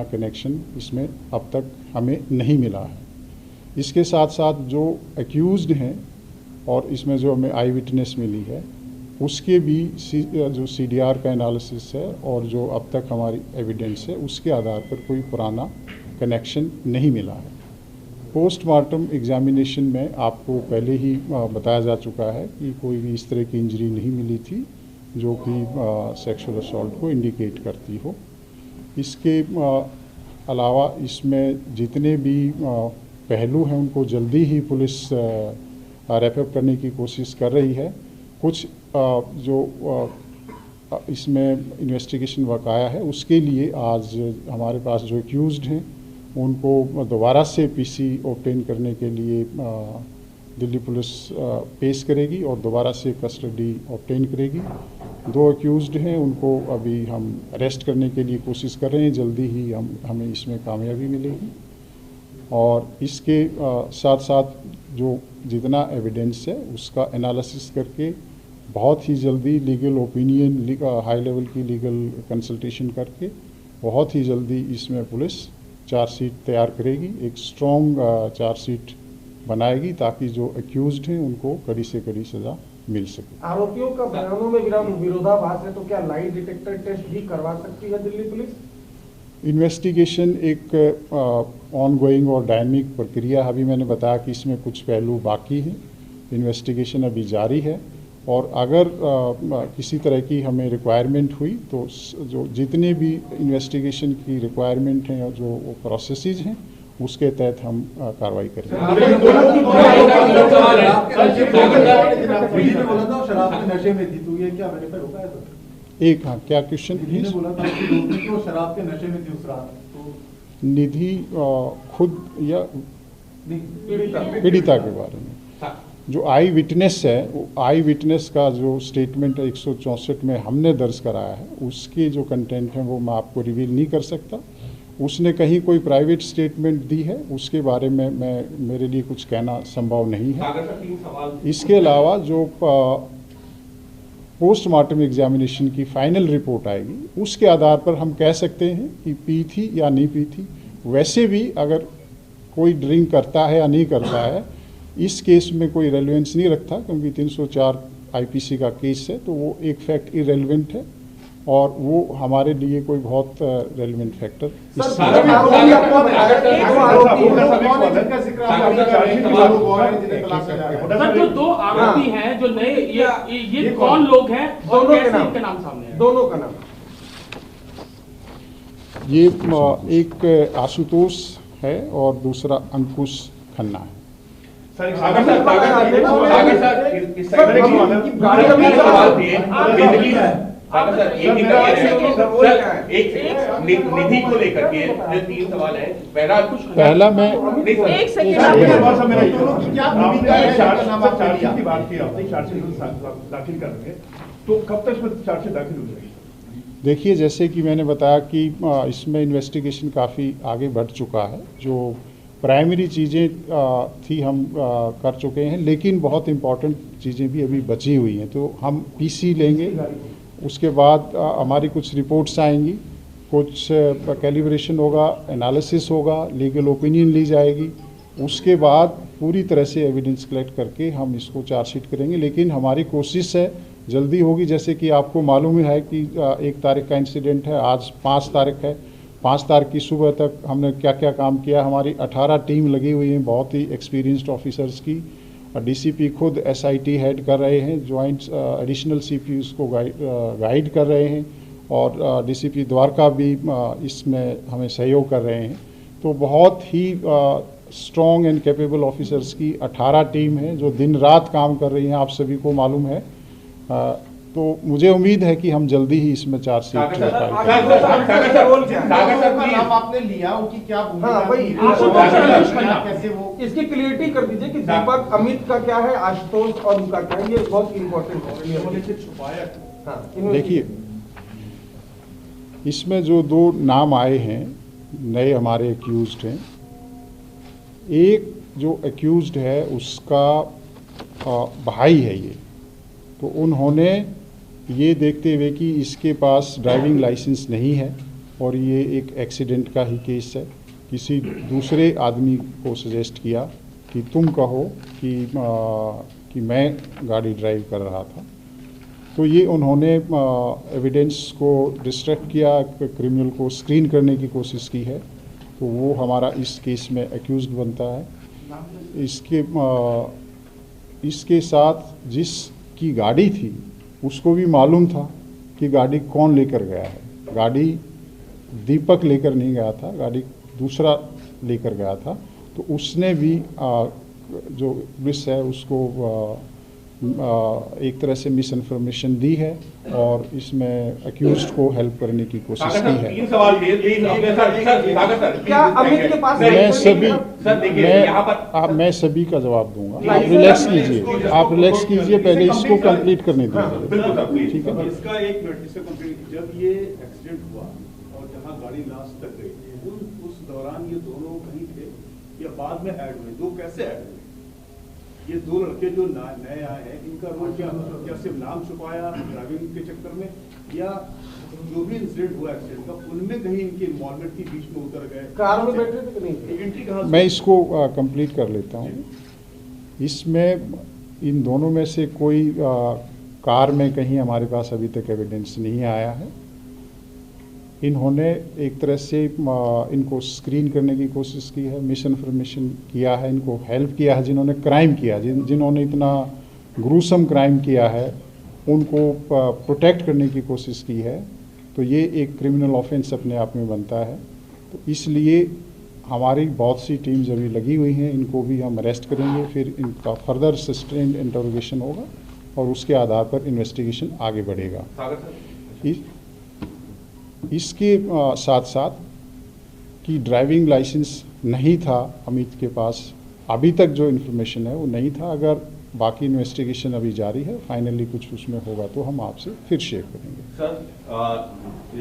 Connection इसमें अब तक हमें नहीं मिला है। इसके साथ साथ जो एक्यूज्ड हैं और इसमें जो हमें आई विटनेस मिली है उसके भी जो सीडीआर का एनालिसिस है और जो अब तक हमारी एविडेंस है उसके आधार पर कोई पुराना कनेक्शन नहीं मिला है। पोस्टमार्टम एग्जामिनेशन में आपको पहले ही बताया जा चुका है कि कोई भी इस तरह की इंजरी नहीं मिली थी जो कि सेक्सुअल असॉल्ट को इंडिकेट करती हो। इसके अलावा इसमें जितने भी पहलू हैं उनको जल्दी ही पुलिस रैप अप करने की कोशिश कर रही है। कुछ जो इसमें इन्वेस्टिगेशन वकाया है उसके लिए आज हमारे पास जो एक्यूज्ड हैं उनको दोबारा से पीसी ऑब्टेन करने के लिए दिल्ली पुलिस पेश करेगी और दोबारा से कस्टडी ऑब्टेन करेगी। 2 एक्यूज्ड हैं उनको अभी हम अरेस्ट करने के लिए कोशिश कर रहे हैं, जल्दी ही हमें इसमें कामयाबी मिलेगी। और इसके साथ साथ जो जितना एविडेंस है उसका एनालिसिस करके बहुत ही जल्दी लीगल ओपिनियन, हाई लेवल की लीगल कंसल्टेशन करके बहुत ही जल्दी इसमें पुलिस चार्जशीट तैयार करेगी, एक स्ट्रॉन्ग चार्जशीट बनाएगी ताकि जो एक्यूज्ड हैं उनको कड़ी से कड़ी सज़ा मिल सके। आरोपियों का बयानों में विरोधाभास है तो क्या लाई डिटेक्टर टेस्ट भी करवा सकती है दिल्ली पुलिस? इन्वेस्टिगेशन एक ऑनगोइंग और डायनामिक प्रक्रिया, अभी मैंने बताया कि इसमें कुछ पहलू बाकी हैं। इन्वेस्टिगेशन अभी जारी है और अगर किसी तरह की हमें रिक्वायरमेंट हुई तो जो जितने भी इन्वेस्टिगेशन की रिक्वायरमेंट हैं जो प्रोसेसेस हैं उसके तहत हम कार्रवाई करेंगे। एक हाँ, क्या क्वेश्चन प्लीज? निधि खुद या पीड़िता के बारे में जो आई विटनेस है, वो आई विटनेस का जो स्टेटमेंट 164 में हमने दर्ज कराया है उसके जो कंटेंट हैं वो मैं आपको रिवील नहीं कर सकता। उसने कहीं कोई प्राइवेट स्टेटमेंट दी है उसके बारे में मेरे लिए कुछ कहना संभव नहीं है। इसके अलावा जो पोस्टमार्टम एग्जामिनेशन की फाइनल रिपोर्ट आएगी उसके आधार पर हम कह सकते हैं कि पी थी या नहीं पी थी। वैसे भी अगर कोई ड्रिंक करता है या नहीं करता है इस केस में कोई रेलेवेंस नहीं रखता, क्योंकि 304 आईपीसी का केस है तो वो एक फैक्ट इरेलेवेंट है और वो हमारे लिए कोई बहुत रेलेवेंट फैक्टर जो 2 आरोपी हैं जो नए ये कौन लोग हैं और कैसे इनके नाम सामने हैं? दोनों का नाम ये एक आशुतोष है और दूसरा अंकुश खन्ना है। निधि को लेकर के जो 3 सवाल है। पहला मैं एक सेकंड की बात की आपने, चार्जशीट दाखिल करेंगे तो कब तक इसमें चार्जशीट दाखिल हो जाएगी? देखिए, जैसे कि मैंने बताया कि इसमें इन्वेस्टिगेशन काफ़ी आगे बढ़ चुका है। जो प्राइमरी चीज़ें थी हम कर चुके हैं, लेकिन बहुत इम्पॉर्टेंट चीज़ें भी अभी बची हुई हैं। तो हम पीसी लेंगे, उसके बाद हमारी कुछ रिपोर्ट्स आएंगी, कुछ कैलिब्रेशन होगा, एनालिसिस होगा, लीगल ओपिनियन ली जाएगी। उसके बाद पूरी तरह से एविडेंस कलेक्ट करके हम इसको चार्जशीट करेंगे। लेकिन हमारी कोशिश है जल्दी होगी। जैसे कि आपको मालूम है कि 1 तारीख का इंसिडेंट है, आज 5 तारीख है। 5 तारीख की सुबह तक हमने क्या क्या काम किया, हमारी 18 टीम लगी हुई है बहुत ही एक्सपीरियंस्ड ऑफिसर्स की। डीसीपी खुद एसआईटी हेड कर रहे हैं, जॉइंट एडिशनल सीपीयूज को गाइड कर रहे हैं और डीसीपी द्वारका भी इसमें हमें सहयोग कर रहे हैं। तो बहुत ही स्ट्रॉन्ग एंड कैपेबल ऑफिसर्स की 18 टीम है जो दिन रात काम कर रही हैं, आप सभी को मालूम है। तो मुझे उम्मीद है कि हम जल्दी ही इसमें चार्जशीट आपने लिया उनकी क्या कैसे वो इसकी क्लियरिटी कर दीजिए कि दीपक अमित का क्या है, आशुतोष और उनका क्या है, ये बहुत इंपॉर्टेंट है। देखिए, इसमें जो 2 नाम आए हैं नए हमारे एक्यूज्ड हैं, एक जो एक्यूज्ड है उसका भाई है ये, तो उन्होंने ये देखते हुए कि इसके पास ड्राइविंग लाइसेंस नहीं है और ये एक एक्सीडेंट का ही केस है। किसी दूसरे आदमी को सजेस्ट किया कि तुम कहो कि मैं गाड़ी ड्राइव कर रहा था, तो ये उन्होंने एविडेंस को डिस्ट्रैक्ट किया, क्रिमिनल को स्क्रीन करने की कोशिश की है, तो वो हमारा इस केस में एक्यूज्ड बनता है। इसके साथ जिसकी गाड़ी थी उसको भी मालूम था कि गाड़ी कौन लेकर गया है। गाड़ी दीपक लेकर नहीं गया था, गाड़ी दूसरा लेकर गया था, तो उसने भी जो पुलिस है उसको एक तरह से मिस इन्फॉर्मेशन दी है और इसमें अक्यूज्ड को हेल्प करने की कोशिश की है। तीन सवाल क्या अमित के पास मैं सभी का जवाब दूंगा। आप रिलैक्स कीजिए, पहले इसको कंप्लीट करने दीजिए। ठीक है, इसका एक मिनट, इसका कंप्लीट। जब ये एक्सीडेंट हुआ और जहां गाड़ी लास्ट तक गई, उस दौरान ये दोनों कहीं थे या बाद में ऐड हुए? दो कैसे ऐड हुए? ये दो लड़के जो नए आए हैं, इनका रोल क्या सिर्फ नाम छुपाया ड्राइविंग के चक्कर में, या जो भी इंसिडेंट हुआ एक्सीडेंट का उनमें कहीं इनकी इन्वॉल्वमेंट थी, बीच में उतर गए, कार में बैठे थे कि नहीं? एंट्री कहाँ? मैं इसको कंप्लीट कर लेता हूँ। इसमें इन दोनों में से कोई कार में कहीं हमारे पास अभी तक एविडेंस नहीं आया है। इन्होंने एक तरह से इनको स्क्रीन करने की कोशिश की है, मिस इन्फॉर्मेशन किया है, इनको हेल्प किया है। जिन्होंने क्राइम किया, जिन्होंने इतना ग्रूसम क्राइम किया है, उनको प्रोटेक्ट करने की कोशिश की है, तो ये एक क्रिमिनल ऑफेंस अपने आप में बनता है। तो इसलिए हमारी बहुत सी टीम्स अभी लगी हुई हैं, इनको भी हम अरेस्ट करेंगे, फिर इनका फर्दर सस्टेन्ड इंटरोगेशन होगा और उसके आधार पर इन्वेस्टिगेशन आगे बढ़ेगा। इसके साथ साथ कि ड्राइविंग लाइसेंस नहीं था अमित के पास, अभी तक जो इन्फॉर्मेशन है वो नहीं था। अगर बाकी इन्वेस्टिगेशन अभी जारी है, फाइनली कुछ उसमें होगा तो हम आपसे फिर शेयर करेंगे। सर,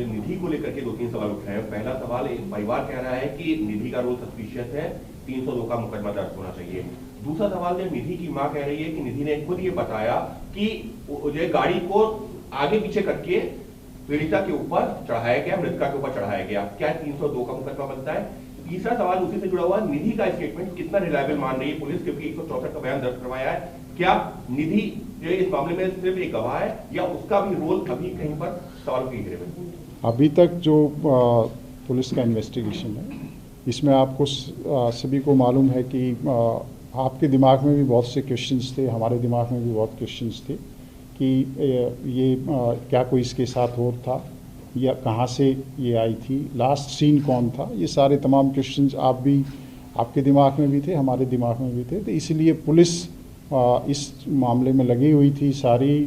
निधि को लेकर के 2-3 सवाल उठ रहे हैं। पहला सवाल, एक परिवार कह रहा है कि निधि का रोल सस्पिशियस है, 302 का मुकदमा दर्ज होना चाहिए। दूसरा सवाल, जब निधि की मां कह रही है कि निधि ने खुद ये बताया कि गाड़ी को आगे पीछे करके पीड़िता के ऊपर चढ़ाया गया, मृतका के ऊपर चढ़ाया गया, क्या 302 का मुकदमा बनता है? तीसरा सवाल उसी से जुड़ा हुआ, निधि का स्टेटमेंट कितना रिलायबल मान रही है पुलिस, क्योंकि 164 का बयान दर्ज करवाया है। क्या निधि इस मामले में सिर्फ एक गवाह है या उसका भी रोल अभी कहीं पर सवाल की घेरे में? अभी तक जो पुलिस का इन्वेस्टिगेशन है, इसमें आपको सभी को मालूम है कि आपके दिमाग में भी बहुत से क्वेश्चंस थे, हमारे दिमाग में भी बहुत क्वेश्चंस थे कि ये क्या कोई इसके साथ और था या कहाँ से ये आई थी, लास्ट सीन कौन था, ये सारे तमाम क्वेश्चंस आपके दिमाग में भी थे, हमारे दिमाग में भी थे। तो इसलिए पुलिस इस मामले में लगी हुई थी। सारी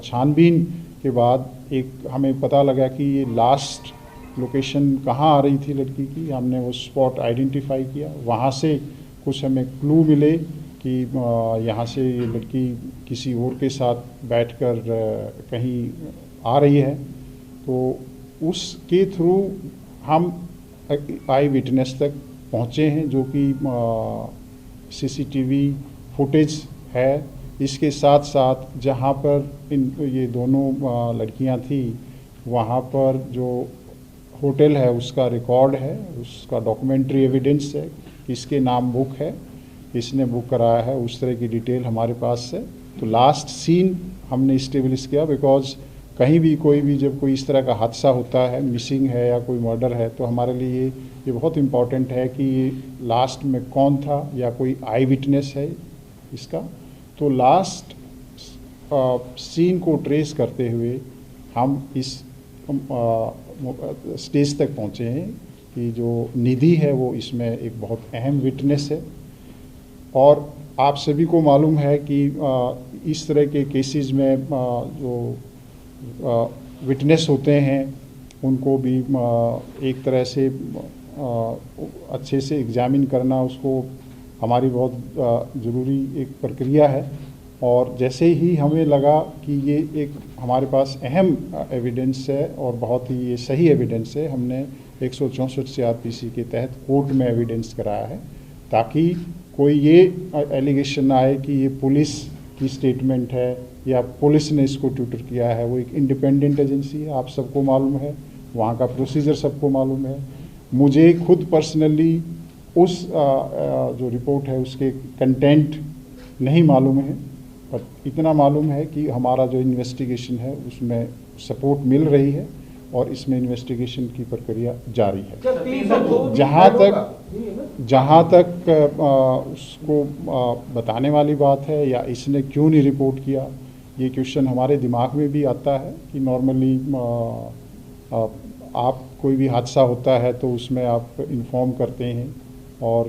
छानबीन के बाद एक हमें पता लगा कि ये लास्ट लोकेशन कहाँ आ रही थी लड़की की। हमने वो स्पॉट आइडेंटिफाई किया, वहाँ से कुछ हमें क्लू मिले कि यहाँ से ये लड़की किसी और के साथ बैठकर कहीं आ रही है। तो उसके थ्रू हम आई विटनेस तक पहुँचे हैं, जो कि सीसीटीवी फुटेज है। इसके साथ साथ जहाँ पर ये दोनों लड़कियाँ थी, वहाँ पर जो होटल है उसका रिकॉर्ड है, उसका डॉक्यूमेंट्री एविडेंस है, इसके नाम बुक है, इसने बुक कराया है, उस तरह की डिटेल हमारे पास है। तो लास्ट सीन हमने इस्टेब्लिश किया, बिकॉज कहीं भी कोई भी जब कोई इस तरह का हादसा होता है, मिसिंग है या कोई मर्डर है, तो हमारे लिए ये बहुत इम्पॉर्टेंट है कि लास्ट में कौन था या कोई आई विटनेस है इसका। तो लास्ट सीन को ट्रेस करते हुए हम इस स्टेज तक पहुँचे हैं कि जो निधि है वो इसमें एक बहुत अहम विटनेस है। और आप सभी को मालूम है कि इस तरह के केसेस में जो विटनेस होते हैं उनको भी एक तरह से अच्छे से एग्जामिन करना, उसको हमारी बहुत ज़रूरी एक प्रक्रिया है। और जैसे ही हमें लगा कि ये एक हमारे पास अहम एविडेंस है और बहुत ही ये सही एविडेंस है, हमने 164 CRPC के तहत कोर्ट में एविडेंस कराया है, ताकि कोई ये एलिगेशन आए कि ये पुलिस की स्टेटमेंट है या पुलिस ने इसको ट्यूटर किया है। वो एक इंडिपेंडेंट एजेंसी है, आप सबको मालूम है, वहाँ का प्रोसीजर सबको मालूम है। मुझे खुद पर्सनली उस जो रिपोर्ट है उसके कंटेंट नहीं मालूम है, पर इतना मालूम है कि हमारा जो इन्वेस्टिगेशन है उसमें सपोर्ट मिल रही है और इसमें इन्वेस्टिगेशन की प्रक्रिया जारी है। जहाँ तक उसको बताने वाली बात है या इसने क्यों नहीं रिपोर्ट किया, ये क्वेश्चन हमारे दिमाग में भी आता है कि नॉर्मली आप कोई भी हादसा होता है तो उसमें आप इन्फॉर्म करते हैं और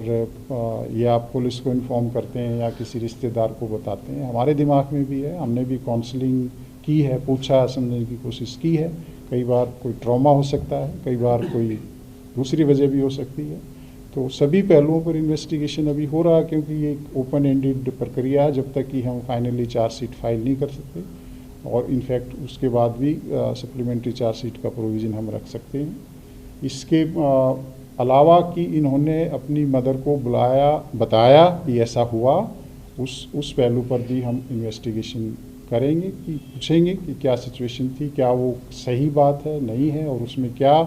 ये आप पुलिस को इन्फॉर्म करते हैं या किसी रिश्तेदार को बताते हैं। हमारे दिमाग में भी है, हमने भी काउंसलिंग की है, पूछा समझने की कोशिश की है। कई बार कोई ट्रॉमा हो सकता है, कई बार कोई दूसरी वजह भी हो सकती है। तो सभी पहलुओं पर इन्वेस्टिगेशन अभी हो रहा है, क्योंकि ये एक ओपन एंडेड प्रक्रिया है जब तक कि हम फाइनली चार्जशीट फाइल नहीं कर सकते, और इनफैक्ट उसके बाद भी सप्लीमेंट्री चार्जशीट का प्रोविज़न हम रख सकते हैं। इसके अलावा कि इन्होंने अपनी मदर को बुलाया, बताया कि ऐसा हुआ, उस पहलू पर भी हम इन्वेस्टिगेशन करेंगे कि पूछेंगे कि क्या सिचुएशन थी, क्या वो सही बात है नहीं है, और उसमें क्या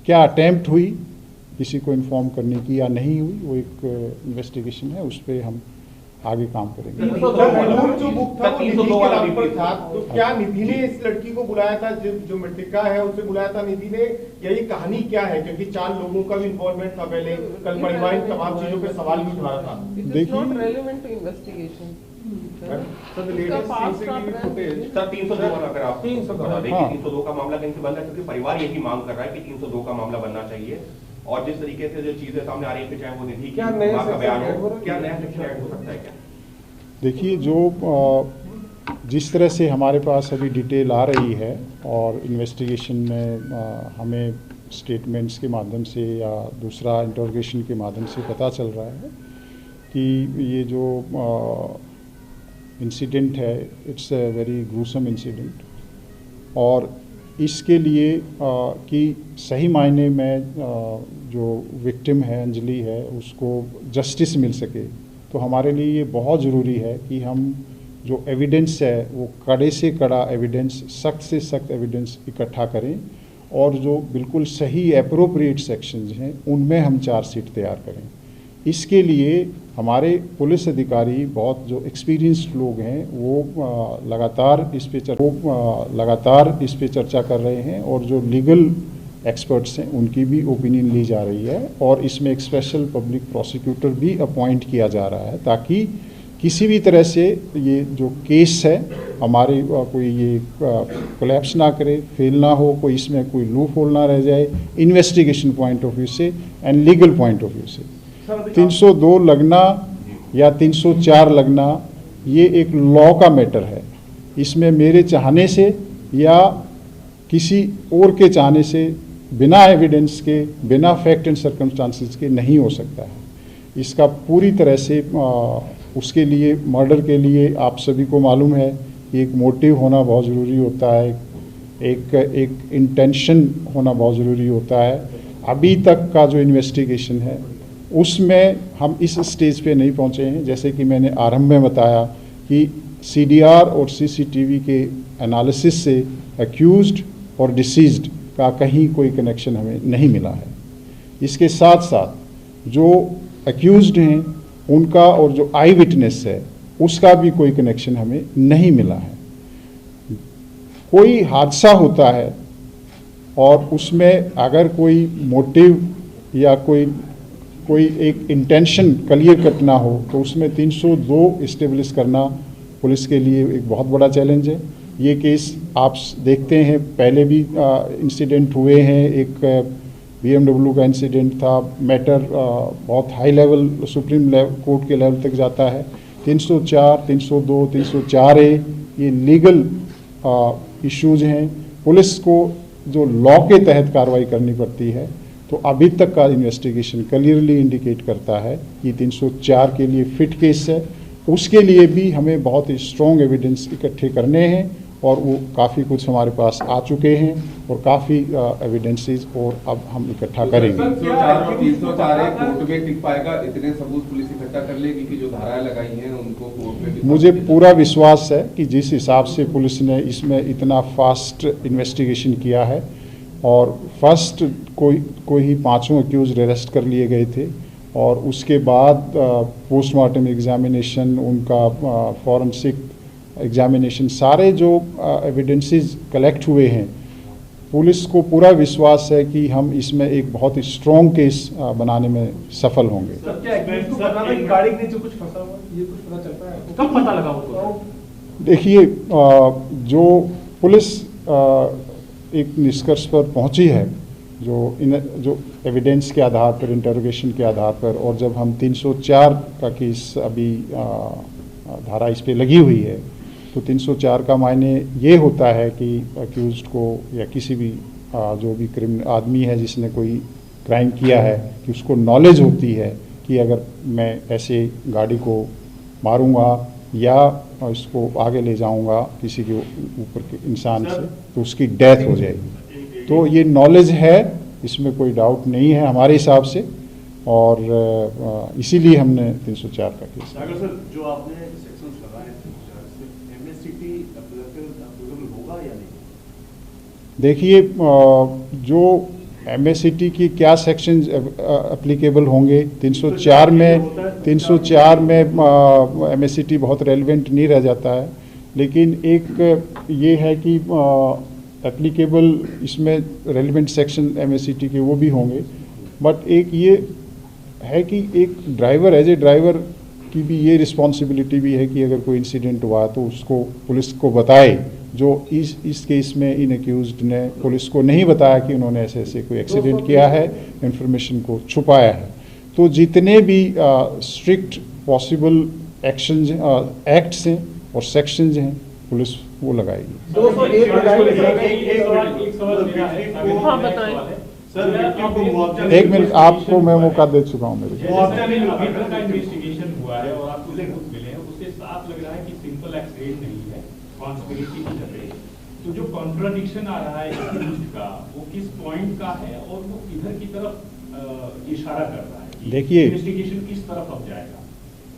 क्या अटेम्प्ट हुई किसी को इन्फॉर्म करने की या नहीं हुई, वो एक इन्वेस्टिगेशन है, उस पर हम आगे काम करेंगे। जो बुक था वो निधि के नाम पर था, तो क्या निधि ने इस लड़की को बुलाया था, जो मृतका है उसे बुलाया था निधि ने, या ये कहानी क्या है? क्योंकि 4 लोगों का भी इन्वॉल्वमेंट था पहले, कल परिवार इन तमाम चीजों पे सवाल भी उठा रहा था। देखिए सर 302 अगर आप 302 का मामला कहीं से बन रहा है, क्योंकि परिवार यही मांग कर रहा है कि 302 का मामला बनना चाहिए। और जिस तरीके से जो चीजें सामने आ रही है, चाहे वो निधि की मां का बयान हो, क्या नया सेक्शन ऐड हो सकता है क्या? देखिए, जो जिस तरह से हमारे पास अभी डिटेल आ रही है और इन्वेस्टिगेशन में हमें स्टेटमेंट्स के माध्यम से या दूसरा इंटरोगेशन के माध्यम से पता चल रहा है कि ये जो इंसिडेंट है, it's a very gruesome incident, और इसके लिए कि सही मायने में जो विक्टिम है, अंजलि है, उसको जस्टिस मिल सके, तो हमारे लिए ये बहुत ज़रूरी है कि हम जो एविडेंस है वो कड़े से कड़ा एविडेंस, सख्त से सख्त एविडेंस इकट्ठा करें, और जो बिल्कुल सही एप्रोप्रिएट सेक्शंस हैं उनमें हम चार्जशीट तैयार करें। इसके लिए हमारे पुलिस अधिकारी, बहुत जो एक्सपीरियंस्ड लोग हैं, वो लगातार इस पे चर्चा कर रहे हैं, और जो लीगल एक्सपर्ट्स हैं उनकी भी ओपिनियन ली जा रही है, और इसमें एक स्पेशल पब्लिक प्रोसिक्यूटर भी अपॉइंट किया जा रहा है, ताकि किसी भी तरह से ये जो केस है हमारे कोई ये कोलैप्स ना करे, फेल ना हो, कोई इसमें कोई लूप होल ना रह जाए, इन्वेस्टिगेशन पॉइंट ऑफ व्यू से and legal point of view से। 302 लगना या 304 लगना ये एक लॉ का मैटर है, इसमें मेरे चाहने से या किसी और के चाहने से, बिना एविडेंस के, बिना फैक्ट एंड सर्कमस्टांसेस के नहीं हो सकता है। इसका पूरी तरह से उसके लिए, मर्डर के लिए आप सभी को मालूम है कि एक मोटिव होना बहुत ज़रूरी होता है, एक इंटेंशन होना बहुत ज़रूरी होता है। अभी तक का जो इन्वेस्टिगेशन है उसमें हम इस स्टेज पे नहीं पहुंचे हैं। जैसे कि मैंने आरंभ में बताया कि सीडीआर और सीसीटीवी के एनालिसिस से एक्यूज्ड और डिसीज्ड का कहीं कोई कनेक्शन हमें नहीं मिला है। इसके साथ साथ जो एक्यूज्ड हैं उनका और जो आई विटनेस है उसका भी कोई कनेक्शन हमें नहीं मिला है। कोई हादसा होता है और उसमें अगर कोई मोटिव या कोई एक इंटेंशन क्लियर कट ना हो, तो उसमें 302 इस्टेब्लिश करना पुलिस के लिए एक बहुत बड़ा चैलेंज है। ये केस आप देखते हैं, पहले भी इंसिडेंट हुए हैं, एक BMW का इंसिडेंट था, मैटर बहुत हाई लेवल सुप्रीम कोर्ट के लेवल तक जाता है। 304, 302, 304A ये लीगल इश्यूज हैं, पुलिस को जो लॉ के तहत कार्रवाई करनी पड़ती है। तो अभी तक का इन्वेस्टिगेशन क्लियरली इंडिकेट करता है कि 304 के लिए फिट केस है। उसके लिए भी हमें बहुत स्ट्रॉन्ग एविडेंस इकट्ठे करने हैं और वो काफ़ी कुछ हमारे पास आ चुके हैं और काफ़ी एविडेंसेस और अब हम इकट्ठा करेंगे। 304 और 304 कोर्ट में टिक पाएगा? इतने सबूत पुलिस इकट्ठा कर लेगी कि जो धाराएं लगाई हैं उनको कोर्ट में? मुझे पूरा विश्वास है कि जिस हिसाब से पुलिस ने इसमें इतना फास्ट इन्वेस्टिगेशन किया है और फर्स्ट कोई ही 5 अक्यूज अरेस्ट कर लिए गए थे और उसके बाद पोस्टमार्टम एग्जामिनेशन, उनका फॉरेंसिक एग्जामिनेशन, सारे जो एविडेंसेस कलेक्ट हुए हैं, पुलिस को पूरा विश्वास है कि हम इसमें एक बहुत ही स्ट्रॉन्ग केस बनाने में सफल होंगे। गाड़ी के नीचे कुछ फंसा हुआ ये कुछ पता चलता है? कब पता लगा उसको? देखिए, जो पुलिस एक निष्कर्ष पर पहुंची है, जो एविडेंस के आधार पर, इंटरोगेशन के आधार पर, और जब हम 304 का केस अभी धारा इस पे लगी हुई है, तो 304 का मायने ये होता है कि अक्यूज्ड को या किसी भी जो भी क्रिमिनल आदमी है जिसने कोई क्राइम किया है, कि उसको नॉलेज होती है कि अगर मैं ऐसे गाड़ी को मारूंगा या इसको आगे ले जाऊंगा किसी के ऊपर के इंसान से, तो उसकी डेथ हो जाएगी। तो ये नॉलेज है, इसमें कोई डाउट नहीं है हमारे हिसाब से, और इसीलिए हमने 304 का केस। सागर सर, जो आपने सेक्शंस लगाए हैं 304 से, एमएससीटी एप्लीकेबल होगा या नहीं? देखिए, जो एमएससीटी की क्या सेक्शंस एप्लीकेबल होंगे, 304 में एमएससीटी बहुत रेलेवेंट नहीं रह जाता है, लेकिन एक ये है कि एप्लीकेबल इसमें रेलेवेंट सेक्शन एमएससीटी के वो भी होंगे, बट एक ये है कि एक ड्राइवर, एज ए ड्राइवर की भी ये रिस्पॉन्सिबिलिटी भी है कि अगर कोई इंसिडेंट हुआ तो उसको पुलिस को बताए। जो इस केस में इन अक्यूज्ड ने पुलिस को नहीं बताया कि उन्होंने ऐसे ऐसे कोई एक्सीडेंट किया है, इंफॉर्मेशन को छुपाया है। तो जितने भी स्ट्रिक्ट पॉसिबल एक्शंस, एक्ट्स हैं और सेक्शंस हैं, पुलिस वो लगाएगी। 201 हाँ बताएं सर। एक मिनट, आपको मैं मौका दे चुका हूँ मेरे का इन्वेस्टिगेशन हुआ है और आपको सबूत मिले हैं, उससे साफ लग रहा है कि सिंपल एक्सीडेंट नहीं है, कॉन्स्पिरेसी की कर रही है। तो जो कॉन्ट्राडिक्शन आ रहा है accused का, वो किस पॉइंट का है और वो किधर की तरफ इशारा कर रहा है? देखिए, इन्वेस्टिगेशन किस तरफ अब जाएगा?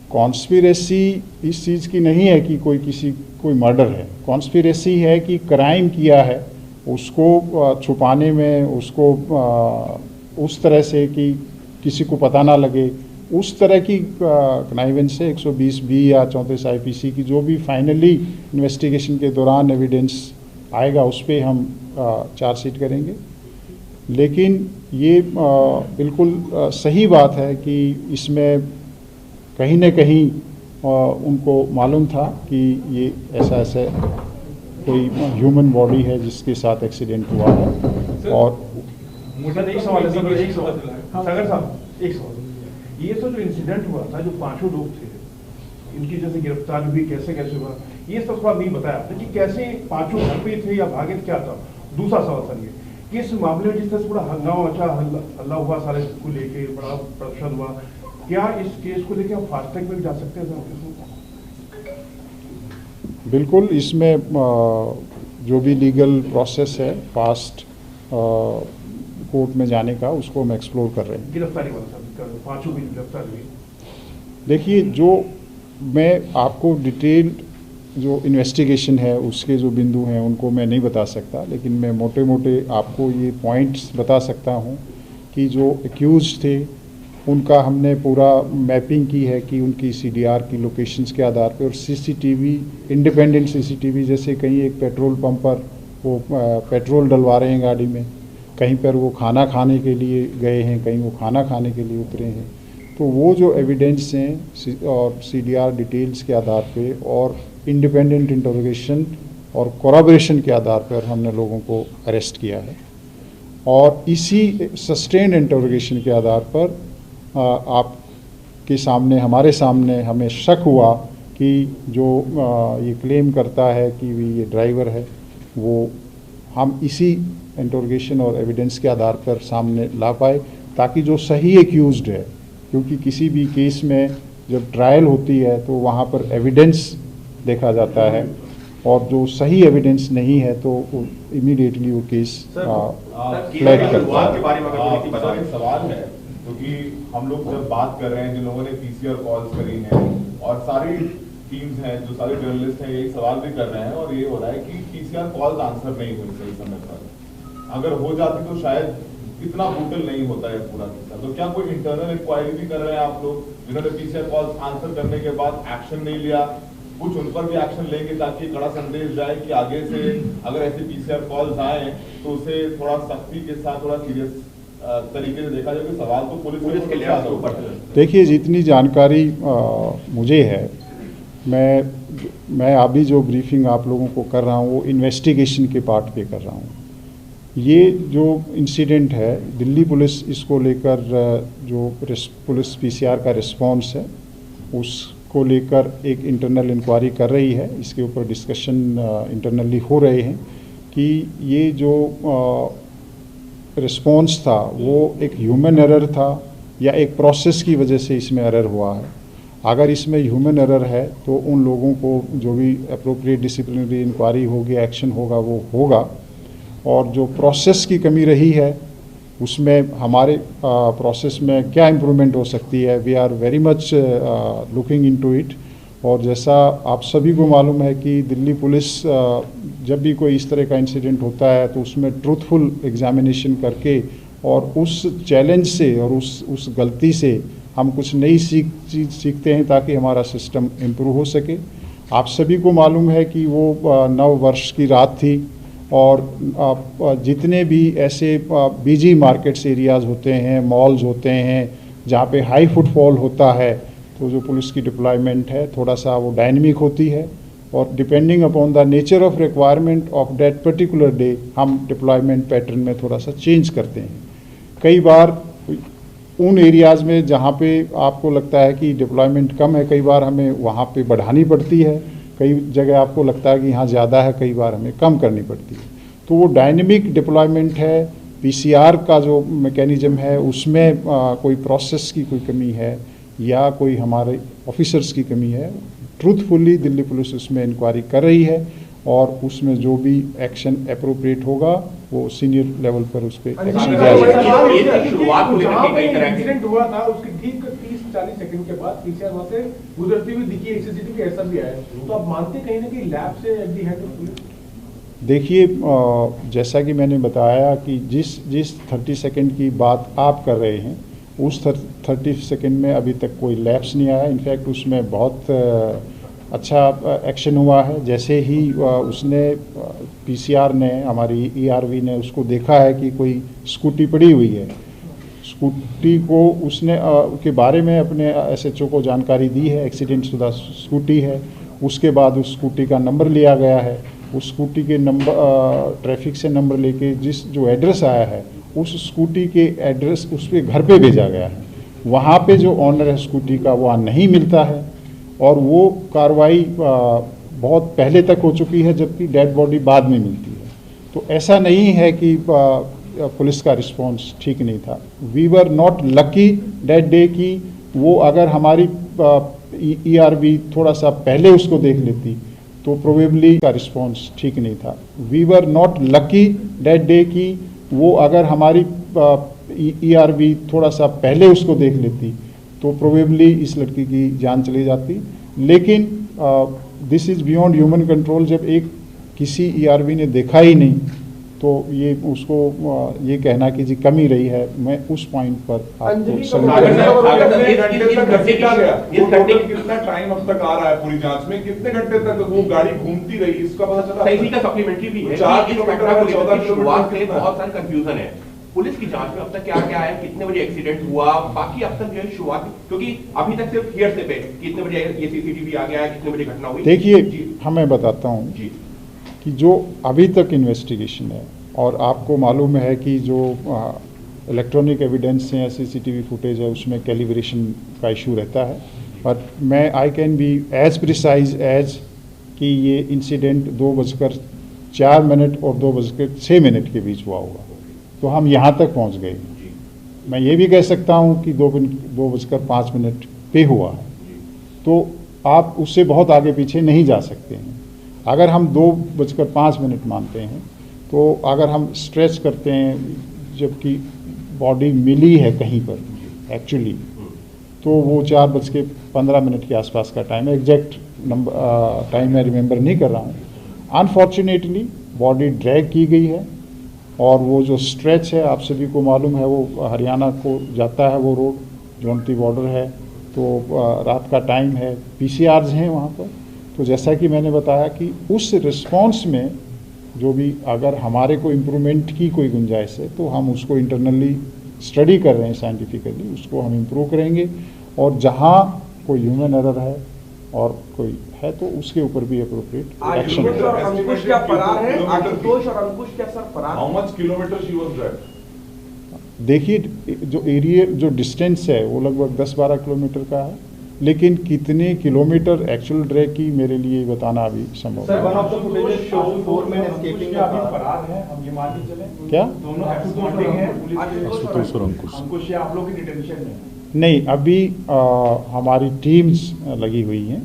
कॉन्स्पिरेसी इस चीज़ की नहीं है कि कोई मर्डर है। कॉन्स्पिरेसी है कि क्राइम किया है, उसको छुपाने में, उसको उस तरह से कि किसी को पता ना लगे, उस तरह की कनाइवेंस से 120B या 34 IPC की जो भी फाइनली इन्वेस्टिगेशन के दौरान एविडेंस आएगा उस पर हम चार्जशीट करेंगे। लेकिन ये बिल्कुल सही बात है कि इसमें कहीं न कहीं उनको मालूम था कि ये ऐसा कोई ह्यूमन बॉडी है जिसके साथ एक्सीडेंट हुआ है। और मुझे एक सवाल है सर, एक सवाल सागर साहब, एक सवाल, ये तो जो इंसिडेंट हुआ था, जो 5 लोग थे, इनकी जैसे गिरफ्तार भी कैसे हुआ, ये सब सवाल नहीं बताया आपने कि कैसे 5 घर पे थे या भागे, क्या था? दूसरा सवाल सर, ये किस मामले में जिस तरह से पूरा हंगामा मचा, हल्ला हुआ, सारे को लेके बड़ा प्रदर्शन हुआ, क्या इस केस को लेके हम फास्ट ट्रैक में भी जा सकते हैं सर? बिल्कुल, इसमें जो भी लीगल प्रोसेस है फास्ट कोर्ट में जाने का, उसको हम एक्सप्लोर कर रहे हैं। गिरफ्तारी वाला सर, 5 भी गिरफ्तार हुई। देखिए, जो मैं आपको डिटेल जो इन्वेस्टिगेशन है उसके जो बिंदु हैं उनको मैं नहीं बता सकता, लेकिन मैं मोटे मोटे आपको ये पॉइंट्स बता सकता हूँ कि जो एक्यूज थे उनका हमने पूरा मैपिंग की है कि उनकी CDR की लोकेशंस के आधार पे, और CCTV, इंडिपेंडेंट CCTV, जैसे कहीं एक पेट्रोल पंप पर वो पेट्रोल डलवा रहे हैं गाड़ी में, कहीं पर वो खाना खाने के लिए गए हैं, कहीं वो खाना खाने के लिए उतरे हैं, तो वो जो एविडेंस हैं और CDR डिटेल्स के आधार पे और इंडिपेंडेंट इंटरोगेशन और कोराबोरेशन के आधार पर हमने लोगों को अरेस्ट किया है। और इसी सस्टेन्ड इंटरोगेशन के आधार पर आपके सामने, हमारे सामने हमें शक हुआ कि जो ये क्लेम करता है कि ये ड्राइवर है, वो हम इसी इंटरोगेशन और एविडेंस के आधार पर सामने ला पाए, ताकि जो सही एक्यूज्ड है, क्योंकि किसी भी केस में जब ट्रायल होती है तो वहाँ पर एविडेंस देखा जाता है, और जो सही एविडेंस नहीं है तो इमीडिएटली वो केस फ्लैग करता शुरुआत के है। बारे में अगर थोड़ी सी बता सर, दें। एक सवाल है क्योंकि हम लोग जब बात कर रहे हैं, जिन लोगों ने पीसीआर कॉल्स करी हैं और सारी टीम्स हैं, जो सारे जर्नलिस्ट हैं, यही सवाल भी कर रहे हैं और ये हो रहा है कि पीसीआर कॉल्स आंसर नहीं हुई सही समय पर। अगर हो जाती तो शायद इतना ब्रूटल नहीं होता है पूरा किस्सा। तो क्या कोई इंटरनल इंक्वायरी भी कर रहे हैं आप लोग, जिन्होंने पीसीआर कॉल्स आंसर करने के बाद एक्शन नहीं लिया, कुछ उन पर भी एक्शन लेंगे ताकि कड़ा संदेश जाए कि आगे से अगर ऐसे पीसीआर कॉल्स आए तो उसे थोड़ा सख्ती के साथ, थोड़ा सीरियस तरीके से देखा जाए? कि सवाल तो पुलिस के लिहाज से ऊपर है। देखिए, जितनी जानकारी मुझे है, मैं अभी जो ब्रीफिंग आप लोगों को कर रहा हूँ वो इन्वेस्टिगेशन के पार्ट पे कर रहा हूँ। ये जो इंसिडेंट है, दिल्ली पुलिस इसको लेकर जो पुलिस पीसीआर का रिस्पांस है उसको लेकर एक इंटरनल इंक्वायरी कर रही है। इसके ऊपर डिस्कशन इंटरनली हो रहे हैं कि ये जो रिस्पांस था वो एक ह्यूमन एरर था या एक प्रोसेस की वजह से इसमें एरर हुआ है। अगर इसमें ह्यूमन एरर है तो उन लोगों को जो भी अप्रोप्रिएट डिसिप्लिनरी इंक्वायरी होगी, एक्शन होगा, वो होगा। और जो प्रोसेस की कमी रही है उसमें हमारे प्रोसेस में क्या इम्प्रूवमेंट हो सकती है, we are very much looking into it. और जैसा आप सभी को मालूम है कि दिल्ली पुलिस जब भी कोई इस तरह का इंसिडेंट होता है तो उसमें ट्रूथफुल एग्जामिनेशन करके और उस चैलेंज से और उस गलती से हम कुछ नई चीज़ सीखते हैं ताकि हमारा सिस्टम इम्प्रूव हो सके। आप सभी को मालूम है कि वो नव वर्ष की रात थी और जितने भी ऐसे बिजी मार्केट्स एरियाज़ होते हैं, मॉल्स होते हैं, जहाँ पे हाई फुटफॉल होता है, तो जो पुलिस की डिप्लॉयमेंट है थोड़ा सा वो डायनेमिक होती है और depending upon the nature of requirement of that particular day हम डिप्लॉयमेंट पैटर्न में थोड़ा सा चेंज करते हैं। कई बार उन एरियाज़ में जहाँ पे आपको लगता है कि डिप्लॉयमेंट कम है, कई बार हमें वहाँ पे बढ़ानी पड़ती है। कई जगह आपको लगता है कि यहाँ ज़्यादा है, कई बार हमें कम करनी पड़ती है। तो वो डायनेमिक डिप्लॉयमेंट है। पीसीआर का जो मैकेनिज्म है उसमें कोई प्रोसेस की कोई कमी है या कोई हमारे ऑफिसर्स की कमी है, ट्रूथफुली दिल्ली पुलिस उसमें इंक्वायरी कर रही है और उसमें जो भी एक्शन अप्रोप्रिएट होगा वो सीनियर लेवल पर उस पर एक्शन लिया जाएगा। शुरुआत को लेकर के कई तरह के इंसिडेंट हुआ था उसके ठीक 30-40 सेकंड के बाद पीसीआर वहां से गुजरती हुई दिखी, एक सीसीटीवी ऐसा भी आया। तो आप मानते कहीं ना कहीं लैब से at the hand of police? देखिए, जैसा कि मैंने बताया कि जिस 30 सेकंड की बात आप कर रहे हैं उस 30 सेकंड में अभी तक कोई लैप्स नहीं आया। इनफैक्ट उसमें बहुत अच्छा एक्शन हुआ है। जैसे ही उसने पीसीआर ने, हमारी ईआरवी ने उसको देखा है कि कोई स्कूटी पड़ी हुई है, स्कूटी को उसने के बारे में अपने एसएचओ को जानकारी दी है, एक्सीडेंट शुदा स्कूटी है। उसके बाद उस स्कूटी का नंबर लिया गया है। उस स्कूटी के नंबर ट्रैफिक से नंबर लेके जो एड्रेस आया है उस स्कूटी के एड्रेस उसके घर पे भेजा गया है। वहाँ पे जो ऑनर है स्कूटी का वहाँ नहीं मिलता है और वो कार्रवाई बहुत पहले तक हो चुकी है जबकि डेड बॉडी बाद में मिलती है। तो ऐसा नहीं है कि पुलिस का रिस्पांस ठीक नहीं था। We were not lucky that day कि वो अगर हमारी ईआरवी थोड़ा सा पहले उसको देख लेती तो प्रोबेबली का रिस्पांस ठीक नहीं था। We were not lucky that day कि वो अगर हमारी ईआरवी थोड़ा सा पहले उसको देख लेती तो प्रोबेबली इस लड़की की जान चली जाती। लेकिन this is beyond human control. जब एक किसी ईआरवी ने देखा ही नहीं तो ये उसको ये कहना कि जी कमी रही है, मैं उस पॉइंट पर आपको कितना टाइम अब तक आ रहा है पूरी जांच में, कितने घंटे तक वो गाड़ी घूमती रही, इसका पता चला? इसी का सप्लीमेंट्री भी है। 4 किलोमीटर शुरुआत से बहुत सारा कंफ्यूजन है। पुलिस की जांच में अब तक क्या क्या है, कितने बजे एक्सीडेंट हुआ, बाकी अब तक जो है शुरुआत, क्योंकि अभी तक सिर्फ हियरसे पे कितने बजे ये सीसीटीवी आ गया है, कितने बजे घटना हुई। देखिए, हमें बताता हूँ कि जो अभी तक इन्वेस्टिगेशन है और आपको मालूम है कि जो इलेक्ट्रॉनिक एविडेंस हैं या सीसीटीवी फुटेज है उसमें कैलिब्रेशन का इशू रहता है। पर मैं I can be as precise as कि ये इंसिडेंट 2:04 और 2:06 के बीच हुआ होगा। तो हम यहाँ तक पहुँच गए। मैं ये भी कह सकता हूँ कि 2:05 पे हुआ है। तो आप उससे बहुत आगे पीछे नहीं जा सकते हैं। अगर हम 2:05 मानते हैं तो अगर हम स्ट्रेच करते हैं जबकि बॉडी मिली है कहीं पर एक्चुअली, तो वो 4:15 के आसपास का टाइम है। एग्जैक्ट नंबर टाइम मैं रिमेंबर नहीं कर रहा हूँ। अनफॉर्चुनेटली बॉडी ड्रैग की गई है और वो जो स्ट्रेच है आप सभी को मालूम है वो हरियाणा को जाता है, वो रोड जोनती बॉर्डर है, तो रात का टाइम है, पीसीआर्स हैं वहाँ पर। तो जैसा कि मैंने बताया कि उस रिस्पॉन्स में जो भी अगर हमारे को इम्प्रूवमेंट की कोई गुंजाइश है तो हम उसको इंटरनली स्टडी कर रहे हैं साइंटिफिकली, उसको हम इम्प्रूव करेंगे और जहाँ कोई ह्यूमन एरर है और कोई है तो उसके ऊपर भी अप्रोप्रिएट एक्शन। आशुतोष और अंकुश क्या फरार है? आशुतोष और अंकुश क्या सर फरार? How much kilometre she was that? देखिए जो एरिया जो डिस्टेंस है वो लगभग 10-12 किलोमीटर का है, लेकिन कितने किलोमीटर एक्चुअल ड्रैग की मेरे लिए बताना अभी संभव सर, है। One of the footages shows 4 men escaping the car. फरार है, हम ये मान के चलें? क्या? दोनों एब्सकॉन्डिंग हैं, पुलिस आशुतोष और अंकुश या आप लोग की डिटेंशन में? नहीं, अभी हमारी टीम्स लगी हुई हैं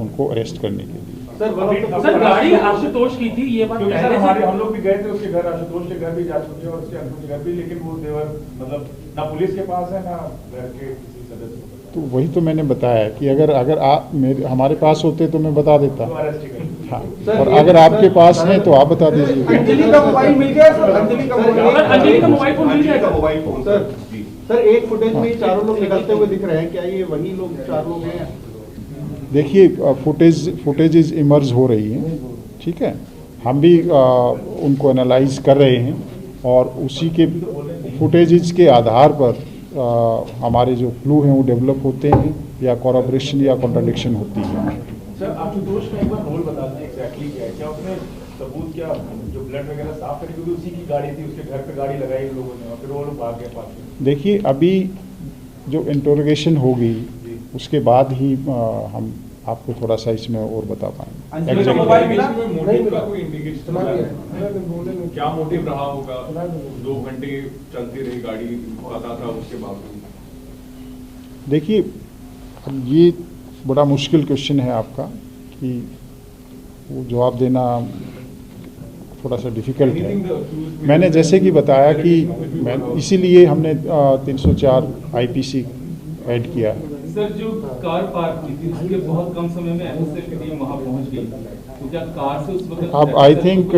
उनको अरेस्ट करने के लिए। सर गाड़ी आशुतोष की थी, ये बात क्योंकि सर पहले हमारे से हम लोग भी गए थे उसके घर, आशुतोष के घर भी जा चुके हैं और उसके अंकुश के घर भी, लेकिन वो देवर मतलब ना पुलिस के पास है ना घर के किसी सदस्य को पता तो वही तो मैंने बताया कि अगर आप मेरे हमारे पास होते तो मैं बता देता। है। तो अरेस्ट ही करें। हाँ, और अगर आपके पास है तो आप बता दीजिए। अंजलि का मोबाइल मिल गया सर? अंजलि का अंजलि का मोबाइल फोन मिल अंजलि का जाएगा। मोबाइल फोन सर, जी। सर एक फुटेज में ये चारों लोग निकलते हुए दिख रहे हैं, क्या ये वही लोग 4 लोग हैं? देखिए फुटेजेस इमर्ज हो रही हैं, ठीक है, हम भी उनको एनालाइज कर रहे हैं और उसी के फुटेजेस के आधार पर हमारे जो क्लू हैं वो डेवलप होते हैं या कॉरपोरेशन या कॉन्ट्राडिक्शन होती है। सर आशुतोष का एक बार रोल बता दें एग्जैक्टली क्या है, क्या उसने सबूत क्या जो ब्लड वगैरह साफ करी, क्योंकि उसी की गाड़ी थी, उसके घर पे गाड़ी लगाई इन लोगों ने और फिर वो लोग भाग गए पास। देखिए अभी जो इंटरोगेशन होगी उसके बाद ही हम आपको थोड़ा सा इसमें और बता पाएंगे। अंजलि का मोबाइल मिला? मोटिव का कोई इंडिकेशन क्या मोटिव रहा होगा? 2 घंटे चलती रही गाड़ी, पता था उसके बावजूद। देखिए अब ये बड़ा मुश्किल क्वेश्चन है आपका कि वो जवाब देना थोड़ा सा डिफ़िकल्ट है। मैंने जैसे कि बताया कि इसीलिए हमने 304 आईपीसी ऐड किया है। सर जो कार पार्क की थी उसके बहुत कम समय में एफएसएल की टीम वहां पहुंच गई, तो क्या कार से उस वक्त अब आई थिंक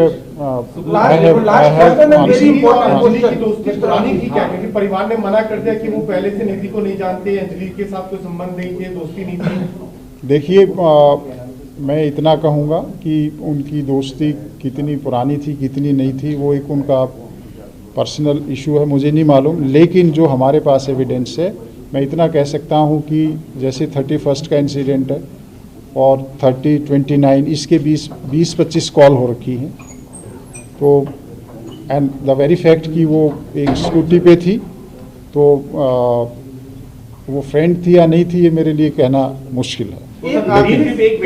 अंजलि की दोस्ती पुरानी थी क्या? क्योंकि परिवार ने मना कर दिया कि वो पहले से निधि को नहीं जानते, अंजलि के साथ कोई संबंध नहीं थे, दोस्ती नहीं थी। देखिए मैं इतना कहूँगा कि उनकी दोस्ती कितनी पुरानी थी कितनी नहीं थी वो एक उनका पर्सनल इशू है, मुझे नहीं मालूम, लेकिन जो हमारे पास एविडेंस है मैं इतना कह सकता हूँ कि जैसे 31 का इंसिडेंट है और 29 इसके 20-25 कॉल हो रखी हैं, तो एंड द वेरी फैक्ट कि वो एक स्कूटी पे थी, तो वो फ्रेंड थी या नहीं थी ये मेरे लिए कहना मुश्किल है। एक